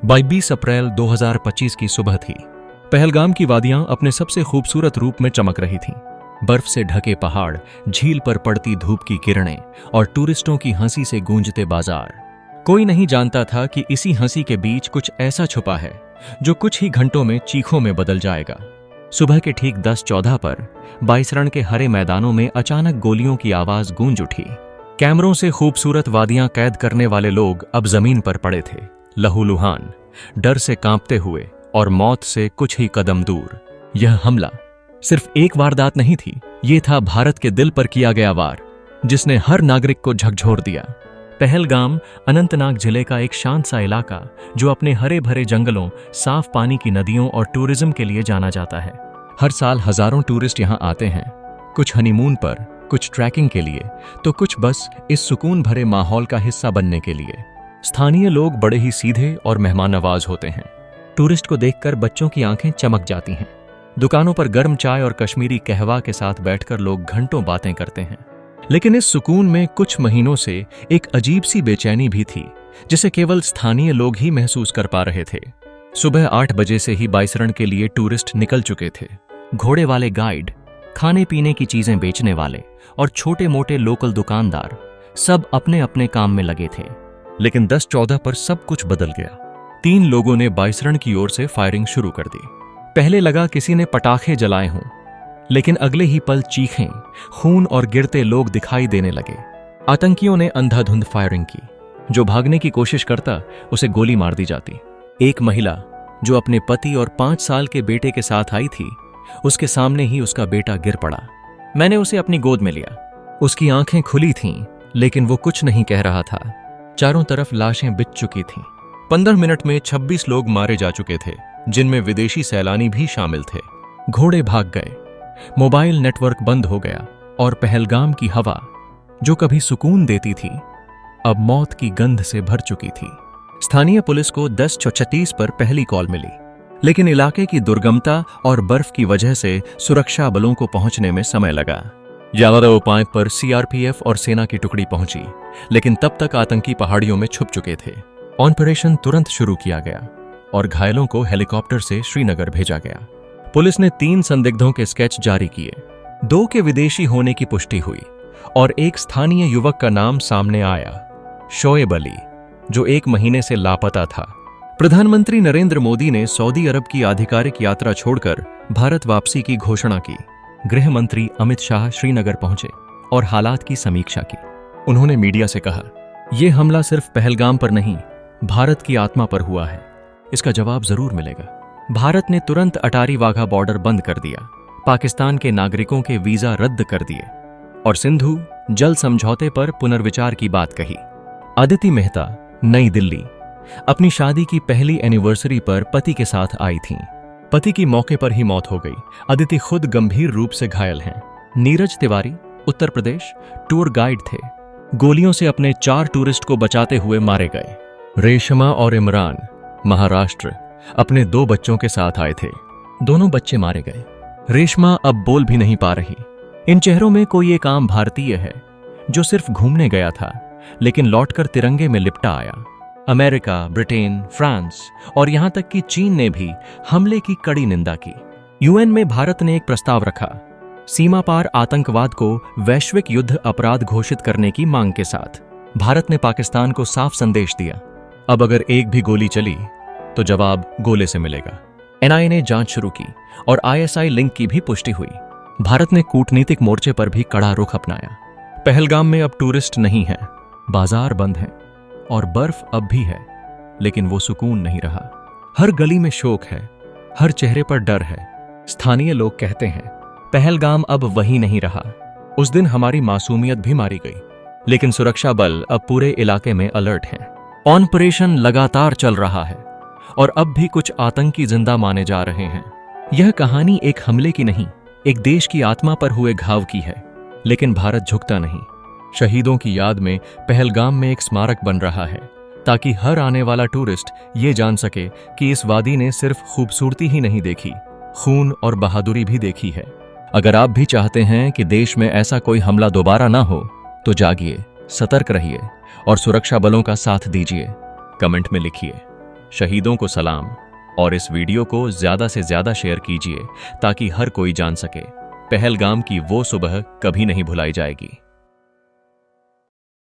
22 अप्रैल 2025 की सुबह थी। पहलगाम की वादियां अपने सबसे खूबसूरत रूप में चमक रही थीं। बर्फ से ढके पहाड़, झील पर पड़ती धूप की किरणें और टूरिस्टों की हंसी से गूंजते बाजार। कोई नहीं जानता था कि इसी हंसी के बीच कुछ ऐसा छुपा है जो कुछ ही घंटों में चीखों में बदल जाएगा। सुबह के ठीक 10:14 पर बाईसरण के हरे मैदानों में अचानक गोलियों की आवाज गूंज उठी। कैमरों से खूबसूरत वादियां कैद करने वाले लोग अब जमीन पर पड़े थे, लहूलुहान, डर से कांपते हुए और मौत से कुछ ही कदम दूर। यह हमला सिर्फ एक वारदात नहीं थी, ये था भारत के दिल पर किया गया वार, जिसने हर नागरिक को झकझोर दिया। पहलगाम अनंतनाग जिले का एक शांत सा इलाका जो अपने हरे भरे जंगलों, साफ पानी की नदियों और टूरिज्म के लिए जाना जाता है। हर साल हजारों टूरिस्ट यहाँ आते हैं, कुछ हनीमून पर, कुछ ट्रैकिंग के लिए, तो कुछ बस इस सुकून भरे माहौल का हिस्सा बनने के लिए। स्थानीय लोग बड़े ही सीधे और मेहमान नवाज होते हैं। टूरिस्ट को देखकर बच्चों की आंखें चमक जाती हैं। दुकानों पर गर्म चाय और कश्मीरी कहवा के साथ बैठकर लोग घंटों बातें करते हैं। लेकिन इस सुकून में कुछ महीनों से एक अजीब सी बेचैनी भी थी, जिसे केवल स्थानीय लोग ही महसूस कर पा रहे थे। सुबह 8 बजे से ही बाईसरण के लिए टूरिस्ट निकल चुके थे। घोड़े वाले गाइड, खाने पीने की चीजें बेचने वाले और छोटे मोटे लोकल दुकानदार सब अपने अपने काम में लगे थे। लेकिन 10:14 पर सब कुछ बदल गया। 3 लोगों ने बाईसरण की ओर से फायरिंग शुरू कर दी। पहले लगा किसी ने पटाखे जलाए हों, लेकिन अगले ही पल चीखें, खून और गिरते लोग दिखाई देने लगे। आतंकियों ने अंधाधुंध फायरिंग की। जो भागने की कोशिश करता उसे गोली मार दी जाती। एक महिला जो अपने पति और 5 साल के बेटे के साथ आई थी, उसके सामने ही उसका बेटा गिर पड़ा। मैंने उसे अपनी गोद में लिया। उसकी आंखें खुली थीं, लेकिन वो कुछ नहीं कह रहा था। चारों तरफ लाशें बिछ चुकी थीं। 15 मिनट में 26 लोग मारे जा चुके थे, जिनमें विदेशी सैलानी भी शामिल थे। घोड़े भाग गए, मोबाइल नेटवर्क बंद हो गया और पहलगाम की हवा, जो कभी सुकून देती थी, अब मौत की गंध से भर चुकी थी। स्थानीय पुलिस को 10:36 पर पहली कॉल मिली, लेकिन इलाके की दुर्गमता और बर्फ की वजह से सुरक्षा बलों को पहुंचने में समय लगा। ज्यादा उपाय पर सीआरपीएफ और सेना की टुकड़ी पहुंची, लेकिन तब तक आतंकी पहाड़ियों में छुप चुके थे। ऑपरेशन तुरंत शुरू किया गया और घायलों को हेलीकॉप्टर से श्रीनगर भेजा गया। पुलिस ने 3 संदिग्धों के स्केच जारी किए। 2 के विदेशी होने की पुष्टि हुई और एक स्थानीय युवक का नाम सामने आया, शोएब अली, जो 1 महीने से लापता था। प्रधानमंत्री नरेंद्र मोदी ने सऊदी अरब की आधिकारिक यात्रा छोड़कर भारत वापसी की घोषणा की। गृह मंत्री अमित शाह श्रीनगर पहुंचे और हालात की समीक्षा की। उन्होंने मीडिया से कहा, यह हमला सिर्फ पहलगाम पर नहीं, भारत की आत्मा पर हुआ है। इसका जवाब जरूर मिलेगा। भारत ने तुरंत अटारी वाघा बॉर्डर बंद कर दिया, पाकिस्तान के नागरिकों के वीजा रद्द कर दिए और सिंधु जल समझौते पर पुनर्विचार की बात कही। अदिति मेहता, नई दिल्ली, अपनी शादी की पहली एनिवर्सरी पर पति के साथ आई थीं। पति की मौके पर ही मौत हो गई। अदिति खुद गंभीर रूप से घायल हैं। नीरज तिवारी, उत्तर प्रदेश, टूर गाइड थे। गोलियों से अपने 4 टूरिस्ट को बचाते हुए मारे गए। रेशमा और इमरान, महाराष्ट्र, अपने 2 बच्चों के साथ आए थे। दोनों बच्चे मारे गए। रेशमा अब बोल भी नहीं पा रही। इन चेहरों में कोई एक आम भारतीय है जो सिर्फ घूमने गया था, लेकिन लौटकर तिरंगे में लिपटा आया। अमेरिका, ब्रिटेन, फ्रांस और यहां तक कि चीन ने भी हमले की कड़ी निंदा की। यूएन में भारत ने एक प्रस्ताव रखा, सीमा पार आतंकवाद को वैश्विक युद्ध अपराध घोषित करने की मांग के साथ। भारत ने पाकिस्तान को साफ संदेश दिया, अब अगर एक भी गोली चली तो जवाब गोले से मिलेगा। एनआईए ने जांच शुरू की और आईएसआई लिंक की भी पुष्टि हुई। भारत ने कूटनीतिक मोर्चे पर भी कड़ा रुख अपनाया। पहलगाम में अब टूरिस्ट नहीं है, बाजार बंद हैं और बर्फ अब भी है, लेकिन वो सुकून नहीं रहा। हर गली में शोक है, हर चेहरे पर डर है। स्थानीय लोग कहते हैं, पहलगाम अब वही नहीं रहा। उस दिन हमारी मासूमियत भी मारी गई, लेकिन सुरक्षा बल अब पूरे इलाके में अलर्ट हैं। ऑपरेशन लगातार चल रहा है और अब भी कुछ आतंकी जिंदा माने जा रहे हैं। यह कहानी एक हमले की नहीं, एक देश की आत्मा पर हुए घाव की है। लेकिन भारत झुकता नहीं। शहीदों की याद में पहलगाम में एक स्मारक बन रहा है, ताकि हर आने वाला टूरिस्ट ये जान सके कि इस वादी ने सिर्फ खूबसूरती ही नहीं देखी, खून और बहादुरी भी देखी है। अगर आप भी चाहते हैं कि देश में ऐसा कोई हमला दोबारा ना हो, तो जागिए, सतर्क रहिए और सुरक्षा बलों का साथ दीजिए। कमेंट में लिखिए, शहीदों को सलाम और इस वीडियो को ज्यादा से ज्यादा शेयर कीजिए ताकि हर कोई जान सके। पहलगाम की वो सुबह कभी नहीं भुलाई जाएगी।